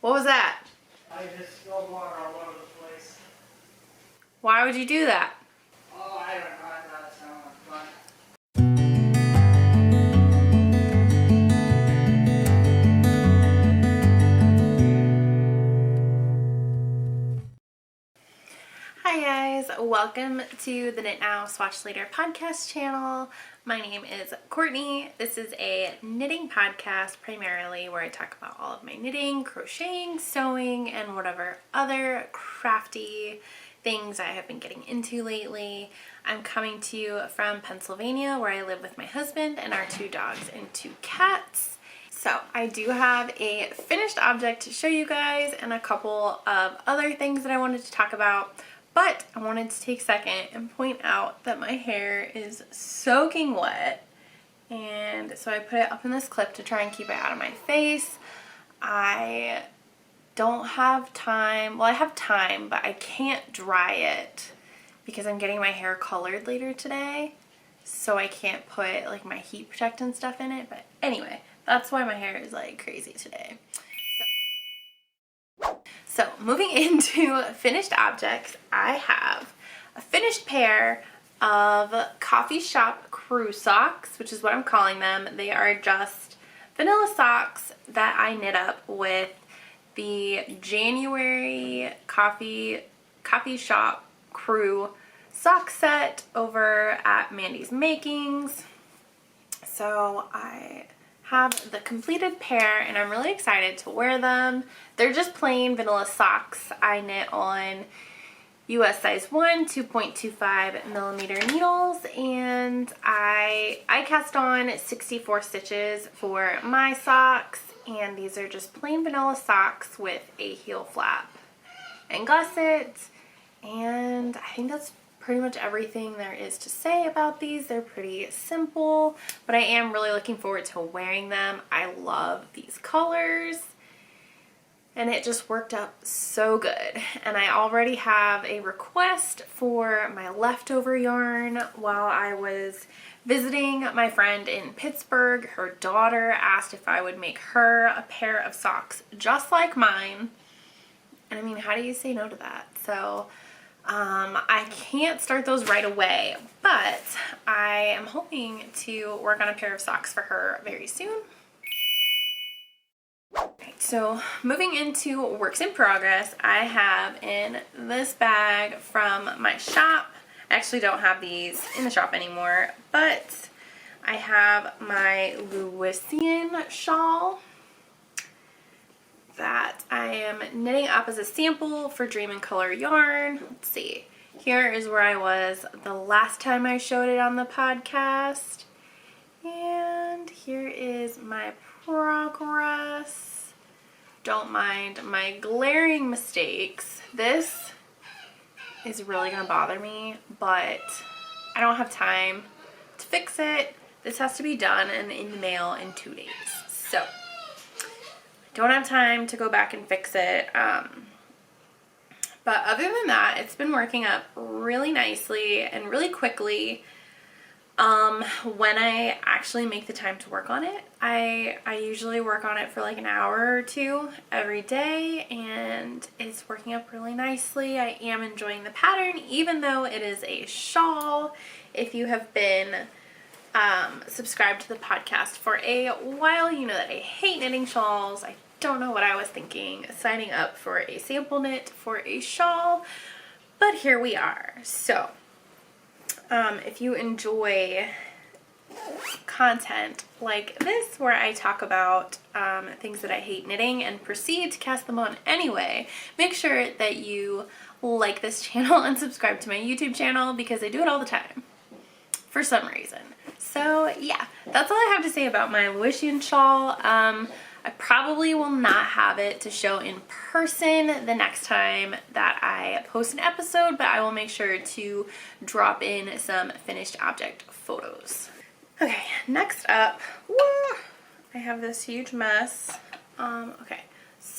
What was that? I just spilled water all over the place. Why would you do that? Oh, I don't know. I thought it sounded like fun. Hi guys, welcome to the Knit Now, Swatch Later podcast channel. My name is Courtney. This is a knitting podcast primarily where I talk about all of my knitting, crocheting, sewing, and whatever other crafty things I have been getting into lately. I'm coming to you from Pennsylvania where I live with my husband and our 2 dogs and 2 cats. So I do have a finished object to show you guys and a couple of other things that I wanted to talk about. But I wanted to take a second and point out that my hair is soaking wet, and so I put it up in this clip to try and keep it out of my face. I don't have time, well I have time, but I can't dry it because I'm getting my hair colored later today, so I can't put like my heat protectant stuff in it. But anyway, that's why my hair is like crazy today. So moving into finished objects, I have a finished pair of coffee shop crew socks, which is what I'm calling them. They are just vanilla socks that I knit up with the January coffee shop crew sock set over at Mandi's Makings. So I have the completed pair and I'm really excited to wear them. They're just plain vanilla socks. I knit on US size 1 2.25 millimeter needles, and I cast on 64 stitches for my socks, and these are just plain vanilla socks with a heel flap and gusset, and I think that's pretty much everything there is to say about these. They're pretty simple, but I am really looking forward to wearing them. I love these colors and it just worked out so good. And I already have a request for my leftover yarn. While I was visiting my friend in Pittsburgh, her daughter asked if I would make her a pair of socks just like mine. And I mean, how do you say no to that? So I can't start those right away, but I am hoping to work on a pair of socks for her very soon. Right, so moving into works in progress, I have in this bag from my shop. I actually don't have these in the shop anymore, but I have my Louisian shawl that I am knitting up as a sample for Dream and Color yarn. Let's see. Here is where I was the last time I showed it on the podcast. And here is my progress. Don't mind my glaring mistakes. This is really going to bother me, but I don't have time to fix it. This has to be done and in the mail in 2 days. So don't have time to go back and fix it, but other than that, it's been working up really nicely and really quickly. When I actually make the time to work on it, I usually work on it for like an hour or 2 every day, and it's working up really nicely. I am enjoying the pattern, even though it is a shawl. If you have been subscribed to the podcast for a while, you know that I hate knitting shawls. I don't know what I was thinking signing up for a sample knit for a shawl, but here we are. So if you enjoy content like this where I talk about things that I hate knitting and proceed to cast them on anyway, make sure that you like this channel and subscribe to my YouTube channel because I do it all the time for some reason. So yeah, that's all I have to say about my Louisian shawl. I probably will not have it to show in person the next time that I post an episode, but I will make sure to drop in some finished object photos. Okay, next up, I have this huge mess. Okay,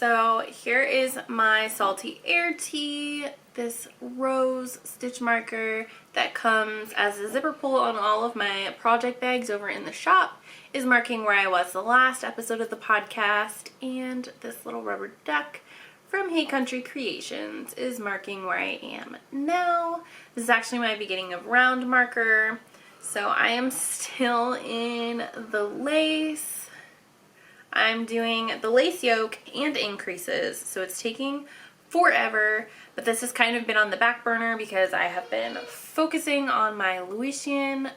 So here is my Salty Air Tea, this rose stitch marker that comes as a zipper pull on all of my project bags over in the shop, is marking where I was the last episode of the podcast, and this little rubber duck from Hey Country Creations is marking where I am now. This is actually my beginning of round marker, so I am still in the lace. I'm doing the lace yoke and increases, so it's taking forever, but this has kind of been on the back burner because I have been focusing on my Louisian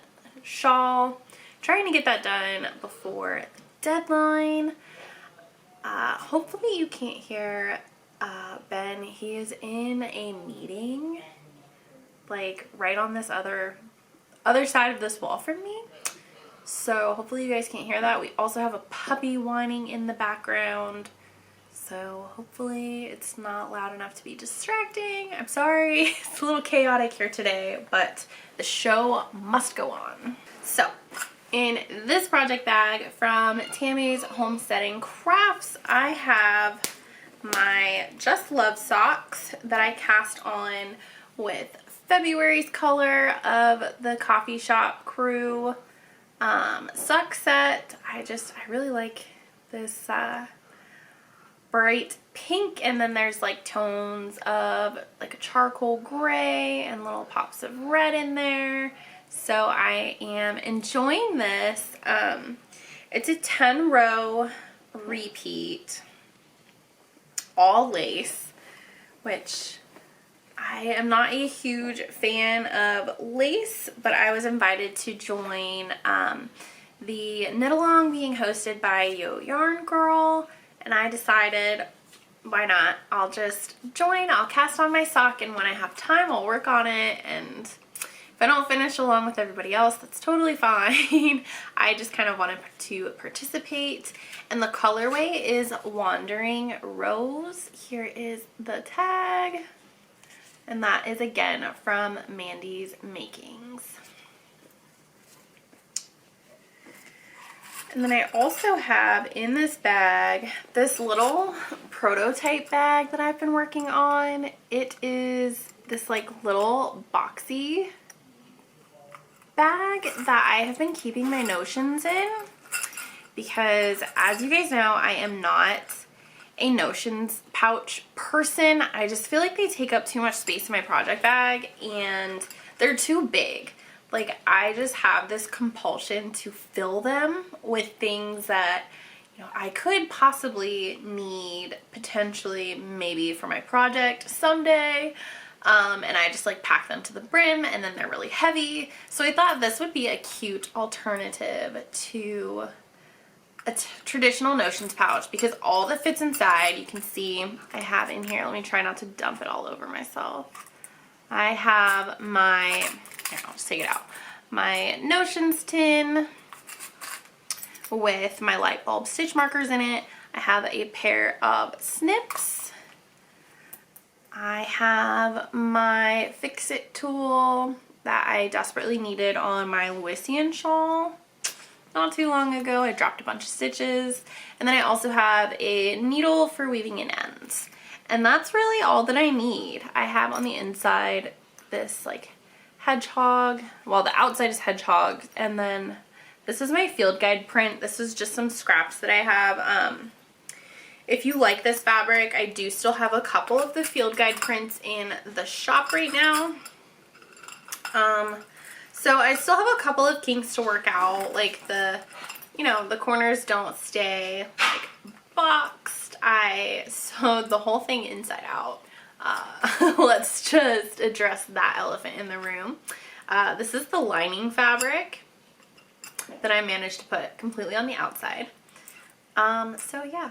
shawl, trying to get that done before the deadline. Hopefully you can't hear Ben. He is in a meeting, like right on this other side of this wall from me. So hopefully you guys can't hear that. We also have a puppy whining in the background, so hopefully it's not loud enough to be distracting. I'm sorry, it's a little chaotic here today, but the show must go on. So in this project bag from Tammy's Homesteading Crafts, I have my Just Love socks that I cast on with February's color of the Coffee Shop Crew sock set. I really like this bright pink, and then there's like tones of like a charcoal gray and little pops of red in there. So I am enjoying this. It's a 10-row repeat, all lace, which I am not a huge fan of lace, but I was invited to join the knit along being hosted by Yo Yarn Girl, and I decided, why not? I'll just join, I'll cast on my sock, and when I have time I'll work on it, and if I don't finish along with everybody else, that's totally fine. I just kind of wanted to participate, and the colorway is Wandering Rose. Here is the tag. And that is again from Mandi's Makings. And then I also have in this bag this little prototype bag that I've been working on. It is this like little boxy bag that I have been keeping my notions in, because as you guys know, I am not a notions pouch person. I just feel like they take up too much space in my project bag and they're too big. Like, I just have this compulsion to fill them with things that, you know, I could possibly need potentially maybe for my project someday. And I just like pack them to the brim, and then they're really heavy. So I thought this would be a cute alternative to a traditional notions pouch, because all that fits inside, you can see I have in here, let me try not to dump it all over myself. I have my, here, I'll just take it out, my notions tin with my light bulb stitch markers in it. I have a pair of snips. I have my fix-it tool that I desperately needed on my Louisian shawl. Not too long ago, I dropped a bunch of stitches. And then I also have a needle for weaving in ends. And that's really all that I need. I have on the inside this like hedgehog. Well, the outside is hedgehog. And then this is my field guide print. This is just some scraps that I have. If you like this fabric, I do still have a couple of the field guide prints in the shop right now. So I still have a couple of kinks to work out, like the, you know, the corners don't stay like boxed. I sewed the whole thing inside out. Let's just address that elephant in the room. This is the lining fabric that I managed to put completely on the outside. So yeah,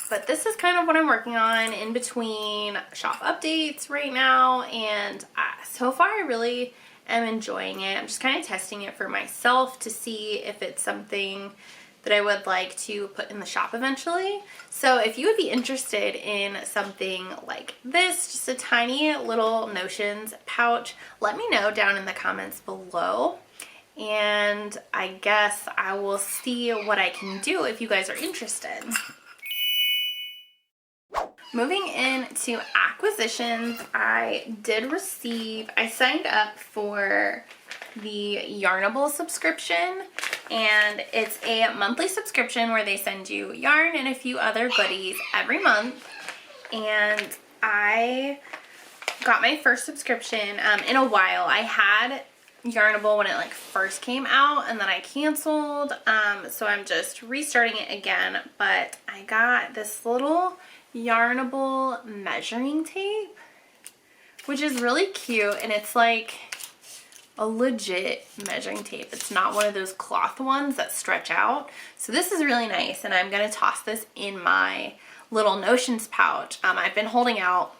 but this is kind of what I'm working on in between shop updates right now, and so far I really am enjoying it. I'm just kind of testing it for myself to see if it's something that I would like to put in the shop eventually. So if you would be interested in something like this, just a tiny little notions pouch, let me know down in the comments below. And I guess I will see what I can do if you guys are interested. Moving into acquisitions, I signed up for the Yarnable subscription, and it's a monthly subscription where they send you yarn and a few other goodies every month. And I got my first subscription in a while. I had Yarnable when it like first came out, and then I canceled, so I'm just restarting it again. But I got this little Yarnable measuring tape, which is really cute, and it's like a legit measuring tape. It's not one of those cloth ones that stretch out. So this is really nice, and I'm gonna toss this in my little Notions pouch. I've been holding out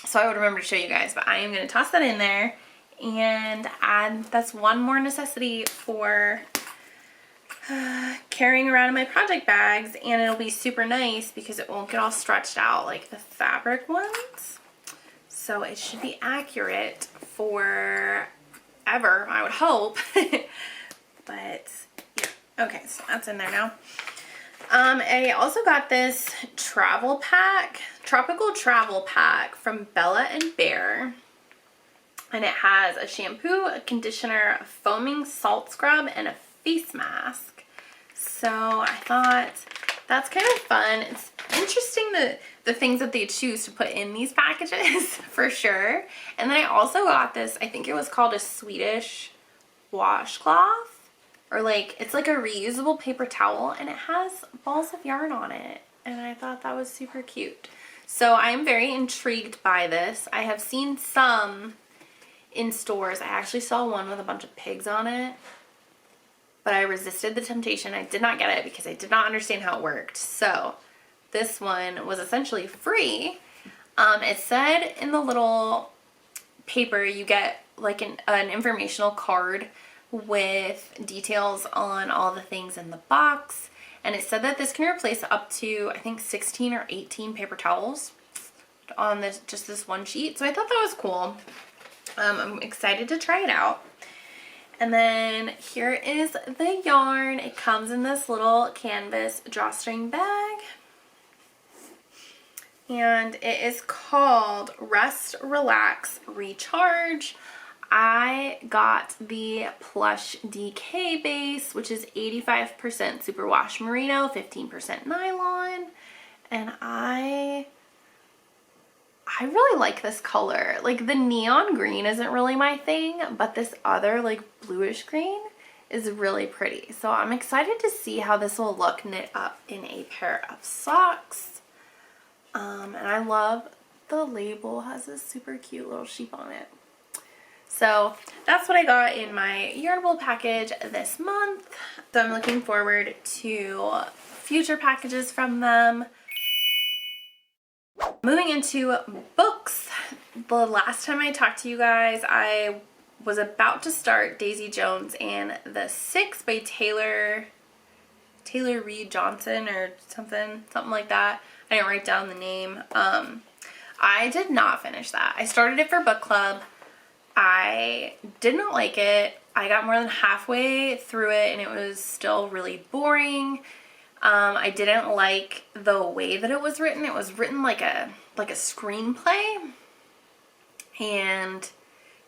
so I would remember to show you guys, but I am gonna toss that in there and add, that's one more necessity for carrying around in my project bags, and it'll be super nice because it won't get all stretched out like the fabric ones. So it should be accurate for ever, I would hope. But yeah, okay, so that's in there now. I also got this travel pack, tropical travel pack from Bella and Bear. And it has a shampoo, a conditioner, a foaming salt scrub, and a face mask. So I thought that's kind of fun. It's interesting the things that they choose to put in these packages for sure. And then I also got this, I think it was called a Swedish washcloth, or like, it's like a reusable paper towel, and it has balls of yarn on it. And I thought that was super cute. So I'm very intrigued by this. I have seen some in stores. I actually saw one with a bunch of pigs on it, but I resisted the temptation. I did not get it because I did not understand how it worked. So this one was essentially free. It said in the little paper you get like an informational card with details on all the things in the box, and it said that this can replace up to, I think, 16 or 18 paper towels on this, just this one sheet. So I thought that was cool. I'm excited to try it out. And then here is the yarn. It comes in this little canvas drawstring bag. And it is called Rest, Relax, Recharge. I got the plush DK base, which is 85% superwash merino, 15% nylon. And I really like this color. Like, the neon green isn't really my thing, but this other like bluish green is really pretty. So I'm excited to see how this will look knit up in a pair of socks. And I love the label, has this super cute little sheep on it. So that's what I got in my Yarnable package this month. So I'm looking forward to future packages from them. Moving into books, the last time I talked to you guys, I was about to start Daisy Jones and the Six by Taylor Reed Johnson or something like that. I didn't write down the name. I did not finish that. I started it for book club. I did not like it. I got more than halfway through it and it was still really boring. I didn't like the way that it was written. It was written like a screenplay, and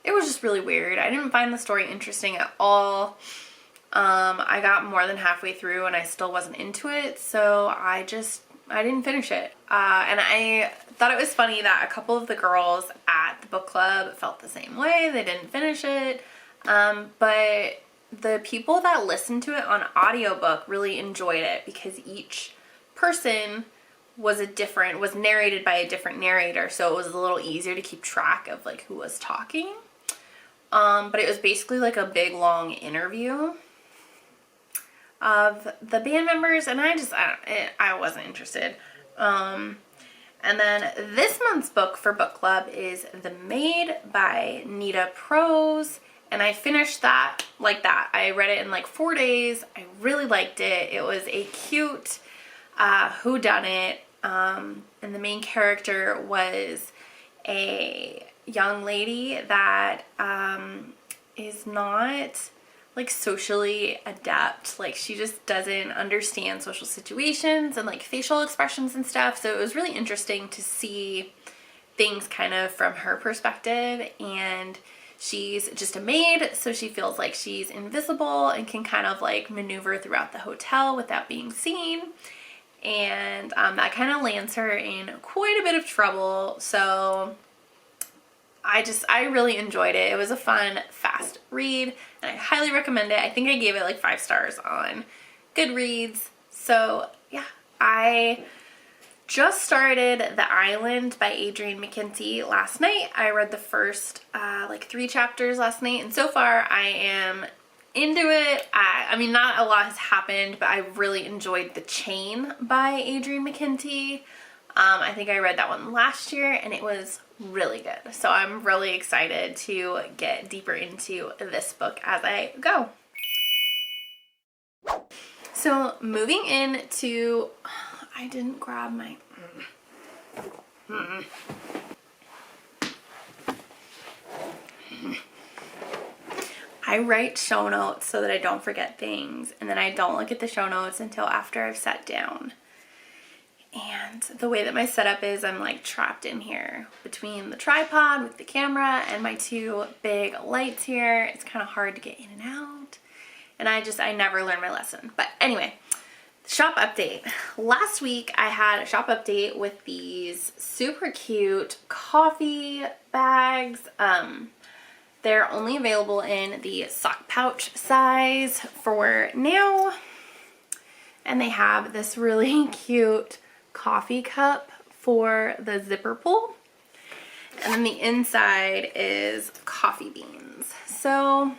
it was just really weird. I didn't find the story interesting at all. I got more than halfway through and I still wasn't into it, so I didn't finish it. And I thought it was funny that a couple of the girls at the book club felt the same way. They didn't finish it. But the people that listened to it on audiobook really enjoyed it because each person was narrated by a different narrator, so it was a little easier to keep track of like who was talking. But it was basically like a big long interview of the band members, and I wasn't interested. And then this month's book for book club is The Maid by Nita Prose, and I finished that like that. I read it in like 4 days. I really liked it. It was a cute whodunit, and the main character was a young lady that is not like socially adept. Like she just doesn't understand social situations and like facial expressions and stuff. So it was really interesting to see things kind of from her perspective. And she's just a maid, so she feels like she's invisible and can kind of like maneuver throughout the hotel without being seen. And that kind of lands her in quite a bit of trouble. So I really enjoyed it. It was a fun, fast read, and I highly recommend it. I think I gave it like 5 stars on Goodreads. So yeah, I just started The Island by Adrienne McKenty last night. I read the first like 3 chapters last night, and so far I am into it. I mean, not a lot has happened, but I really enjoyed The Chain by Adrienne McKenty. I think I read that one last year and it was really good. So I'm really excited to get deeper into this book as I go. So moving into, I didn't grab my, I write show notes so that I don't forget things, and then I don't look at the show notes until after I've sat down. And the way that my setup is, I'm like trapped in here between the tripod with the camera and my 2 big lights here. It's kind of hard to get in and out. And I never learn my lesson. But anyway, shop update. Last week I had a shop update with these super cute coffee bags. They're only available in the sock pouch size for now. And they have this really cute coffee cup for the zipper pull, and then the inside is coffee beans. So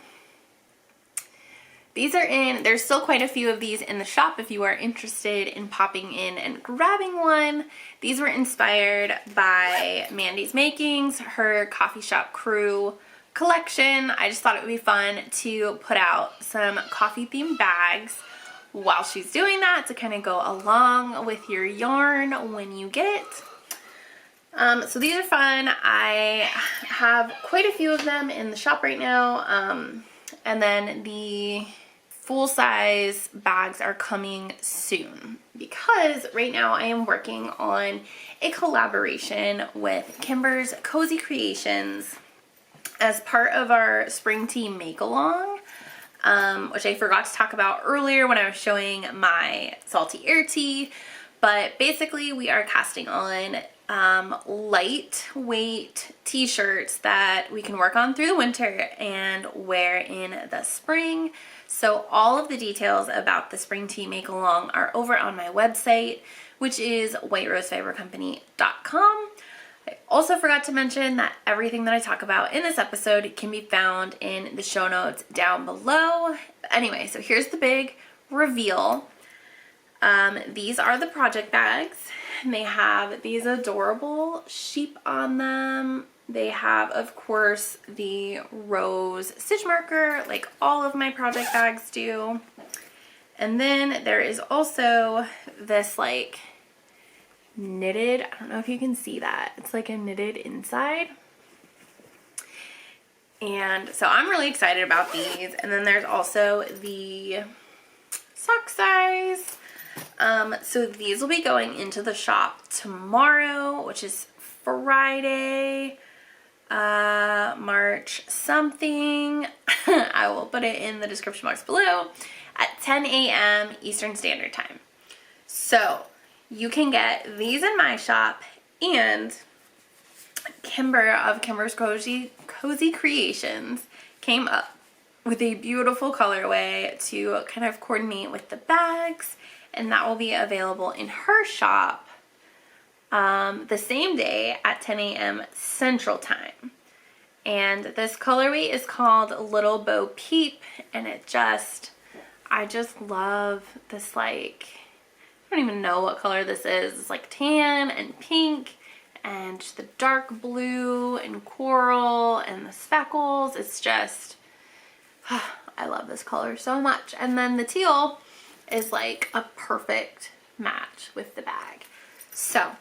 these are in, there's still quite a few of these in the shop if you are interested in popping in and grabbing one. These were inspired by Mandi's Makings, her coffee shop crew collection. I just thought it would be fun to put out some coffee themed bags while she's doing that to kind of go along with your yarn when you get it. So these are fun. I have quite a few of them in the shop right now. And then the full-size bags are coming soon because right now I am working on a collaboration with Kimber's Cozy Creations as part of our spring tea make-along. Which I forgot to talk about earlier when I was showing my salty air tea. But basically we are casting on lightweight t-shirts that we can work on through the winter and wear in the spring. So all of the details about the spring tea make along are over on my website, which is whiterosefibercompany.com. I also forgot to mention that everything that I talk about in this episode can be found in the show notes down below. Anyway, so here's the big reveal. These are the project bags. And they have these adorable sheep on them. They have, of course, the rose stitch marker like all of my project bags do. And then there is also this like knitted, I don't know if you can see that, it's like a knitted inside. And so I'm really excited about these. And then there's also the sock size. So these will be going into the shop tomorrow, which is Friday, March something. I will put it in the description box below at 10 a.m. Eastern Standard Time. So you can get these in my shop, and Kimber of Kimber's Cozy Creations came up with a beautiful colorway to kind of coordinate with the bags, and that will be available in her shop the same day at 10 a.m. Central Time. And this colorway is called Little Bo Peep, and I just love this, like, I don't even know what color this is. It's like tan and pink and the dark blue and coral and the speckles. It's just, I love this color so much. And then the teal is like a perfect match with the bag. So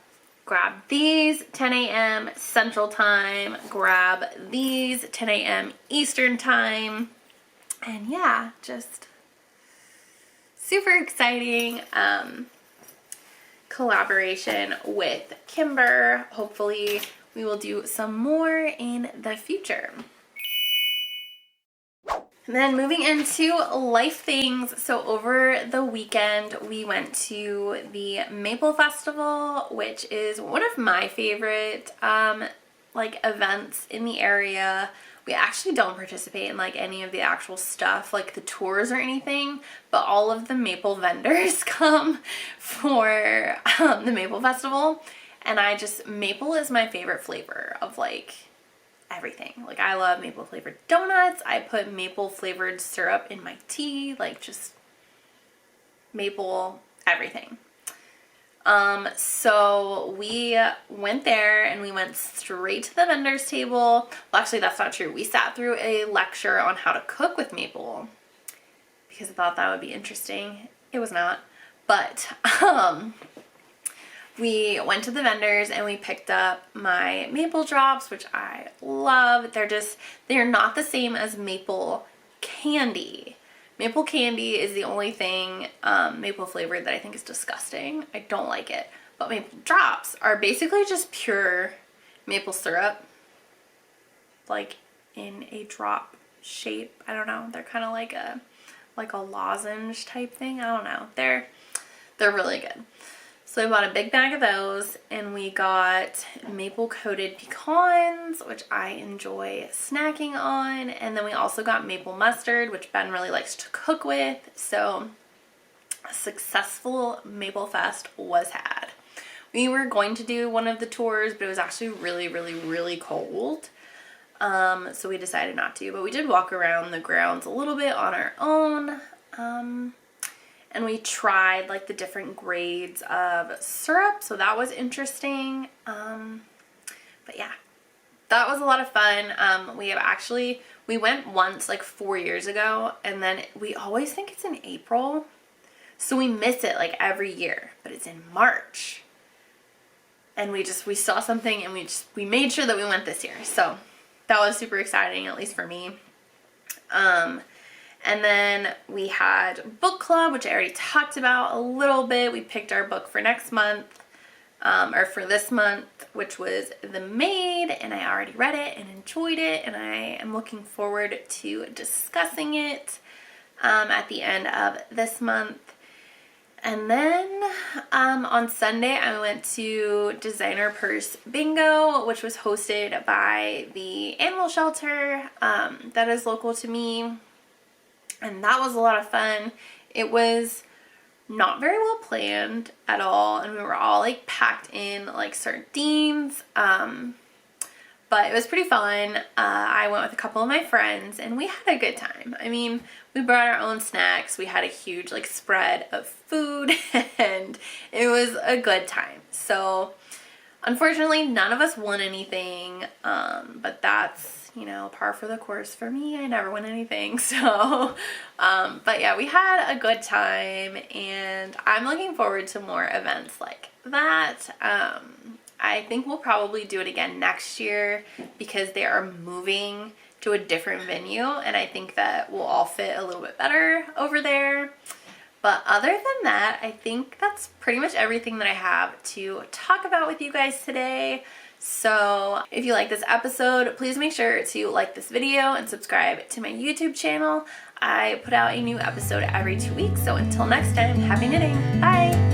grab these 10 a.m. Central Time, grab these 10 a.m. Eastern Time, And yeah, just super exciting collaboration with Kimber. Hopefully we will do some more in the future. And then moving into life things, so over the weekend we went to the Maple Festival, which is one of my favorite like events in the area. We actually don't participate in like any of the actual stuff, like the tours or anything, but all of the maple vendors come for the Maple Festival, and maple is my favorite flavor of like everything. Like I love maple flavored donuts. I put maple flavored syrup in my tea, like just maple everything. So we went there and we went straight to the vendor's table. Well, actually that's not true. We sat through a lecture on how to cook with maple because I thought that would be interesting. It was not, but we went to the vendors and we picked up my maple drops, which I love. They're not the same as maple candy. Maple candy is the only thing maple flavored that I think is disgusting. I don't like it. But maple drops are basically just pure maple syrup, like in a drop shape. I don't know. They're kind of like a lozenge type thing. I don't know. They're really good. So we bought a big bag of those, and we got maple coated pecans, which I enjoy snacking on, and then we also got maple mustard, which Ben really likes to cook with. So a successful Maple Fest was had. We were going to do one of the tours, but it was actually really, really, really cold. So we decided not to, but we did walk around the grounds a little bit on our own. And we tried like the different grades of syrup, so that was interesting. But yeah, that was a lot of fun. We went once like 4 years ago, and then we always think it's in April, so we miss it like every year, but it's in March. And we saw something and we made sure that we went this year, so that was super exciting, at least for me. And then we had book club, which I already talked about a little bit. We picked our book for next month, or for this month, which was The Maid, and I already read it and enjoyed it, and I am looking forward to discussing it at the end of this month. And then on Sunday, I went to Designer Purse Bingo, which was hosted by the animal shelter that is local to me. And that was a lot of fun. It was not very well planned at all, and we were all like packed in like sardines, but it was pretty fun. I went with a couple of my friends and we had a good time. I mean, we brought our own snacks, we had a huge like spread of food, and it was a good time. So unfortunately none of us won anything, but that's, you know, par for the course for me. I never win anything. So, but yeah, we had a good time, and I'm looking forward to more events like that. I think we'll probably do it again next year because they are moving to a different venue, and I think that we'll all fit a little bit better over there. But other than that, I think that's pretty much everything that I have to talk about with you guys today. So if you like this episode, please make sure to like this video and subscribe to my YouTube channel. I put out a new episode every 2 weeks, so until next time, happy knitting. Bye!